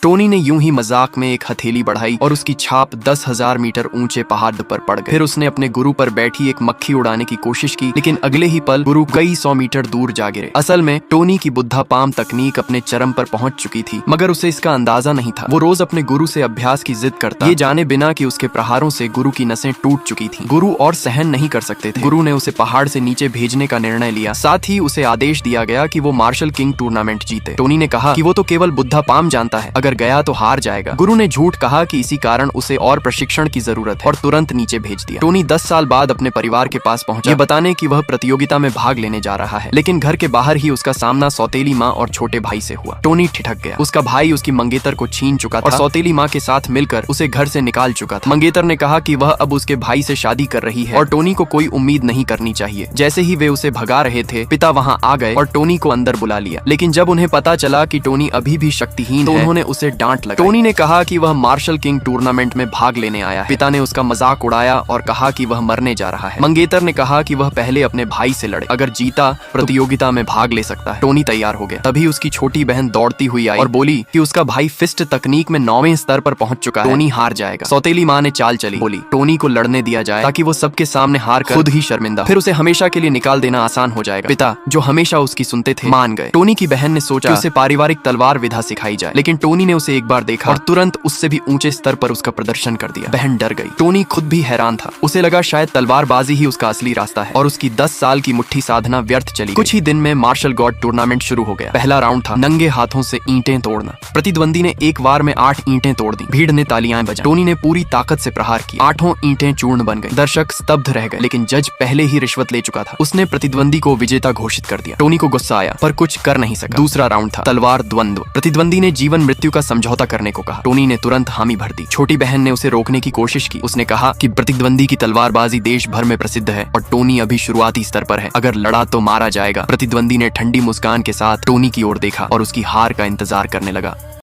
Tony ने यूं ही मजाक में एक हथेली बढ़ाई और उसकी छाप 10,000 मीटर ऊंचे पहाड़ पर पड़ गई। फिर उसने अपने गुरु पर बैठी एक मक्खी उड़ाने की कोशिश की, लेकिन अगले ही पल गुरु कई 100 मीटर दूर जा गिरे। असल में टोनी की बुद्धा पाम तकनीक अपने चरम पर पहुंच चुकी थी, मगर उसे इसका अंदाजा नहीं था। वो रोज अपने गुरु से अभ्यास की जिद करता, ये जाने बिना कि उसके प्रहारों से गुरु की नसें टूट चुकी थी। गुरु और सहन नहीं कर सकते थे। गुरु ने उसे पहाड़ से नीचे भेजने का निर्णय लिया। साथ ही उसे आदेश दिया गया कि वो मार्शल किंग टूर्नामेंट जीते। टोनी ने कहा कि वो तो केवल बुद्धा पाम जानता है, अगर गया तो हार जाएगा। गुरु ने झूठ कहा कि इसी कारण उसे और प्रशिक्षण की जरूरत है और तुरंत नीचे भेज दिया। टोनी 10 साल बाद अपने परिवार के पास पहुंचा, ये बताने कि वह प्रतियोगिता में भाग लेने जा रहा है, लेकिन घर के बाहर ही उसका सामना सौतेली माँ और छोटे भाई से हुआ। टोनी ठिठक गया। उसका भाई उसकी मंगेतर को छीन चुका था और सौतेली माँ के साथ मिलकर उसे घर से निकाल चुका था। मंगेतर ने कहा कि वह अब उसके भाई से शादी कर रही है और टोनी को कोई उम्मीद नहीं करनी चाहिए। जैसे ही वे उसे भगा रहे थे, पिता वहां आ गए और टोनी को अंदर बुला लिया। लेकिन जब उन्हें पता चला कि टोनी अभी भी शक्तिहीन है, तो उन्होंने उसे डांट लगाई। टोनी ने कहा कि वह मार्शल किंग टूर्नामेंट में भाग लेने आया है। पिता ने उसका मजाक उड़ाया और कहा कि वह मरने जा रहा है। मंगेतर ने कहा कि वह पहले अपने भाई से लड़े, अगर जीता प्रतियोगिता में भाग ले सकता है। टोनी तैयार हो गया। तभी उसकी छोटी बहन दौड़ती हुई आई और बोली कि उसका भाई फिस्ट तकनीक में 9वें स्तर पर पहुंच चुका है, टोनी हार जाएगा। सौतेली माँ ने चाल चली, बोली टोनी को लड़ने दिया जाए ताकि वो सबके सामने हार कर खुद ही शर्मिंदा, फिर उसे हमेशा के लिए निकाल देना आसान हो जाएगा। पिता, जो हमेशा उसकी सुनते थे, मान गए। टोनी की बहन ने सोचा कि उसे पारिवारिक तलवार विधा सिखाई जाए, लेकिन टोनी ने उसे एक बार देखा और तुरंत उससे भी ऊंचे स्तर पर उसका प्रदर्शन कर दिया। बहन डर गई। टोनी खुद भी हैरान था। उसे लगा शायद तलवारबाजी ही उसका असली रास्ता है और उसकी 10 साल की मुट्ठी साधना व्यर्थ चली। कुछ ही दिन में मार्शल गॉड टूर्नामेंट शुरू हो गया। पहला राउंड था नंगे हाथों से ईंटें तोड़ना। प्रतिद्वंदी ने एक बार में 8 ईंटें तोड़ दी। भीड़ ने तालियां बजाई। टोनी ने पूरी ताकत से प्रहार किया। 8 ईंटें चूर्ण बन गई। दर्शक स्तब्ध रह गए, लेकिन जज पहले ही रिश्वत ले चुका था। उसने प्रतिद्वंदी को विजेता घोषित कर दिया। टोनी को गुस्सा आया, पर कुछ कर नहीं सका। दूसरा राउंड था तलवार द्वंद्व। प्रतिद्वंदी ने जीवन मृत्यु का समझौता करने को कहा। टोनी ने तुरंत हामी भर दी। छोटी बहन ने उसे रोकने की कोशिश की। उसने कहा कि प्रतिद्वंदी की तलवारबाजी देश भर में प्रसिद्ध है और टोनी अभी शुरुआती स्तर पर है, अगर लड़ा तो मारा जाएगा। प्रतिद्वंदी ने ठंडी मुस्कान के साथ टोनी की ओर देखा और उसकी हार का इंतजार करने लगा।